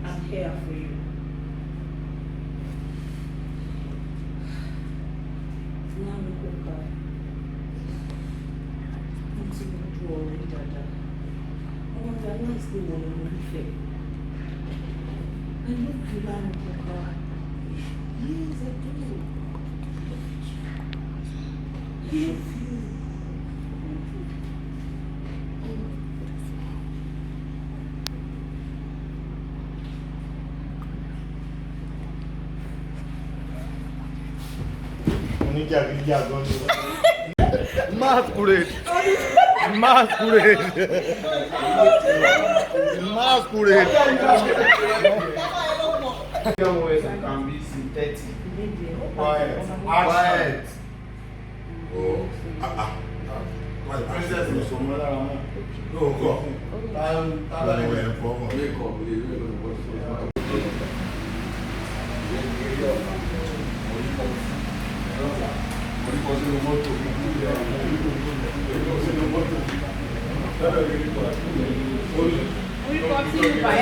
I'm here for you. Now we go back. I'm seeing you already, Dada. I want to realize the one on the face. I love you, Lana Coca. Yes, I do. I love you. Masquerade. Masquerade. Masquerade. Can be synthetic. Quiet. Quiet. Princess is from another one. No, go. We continue by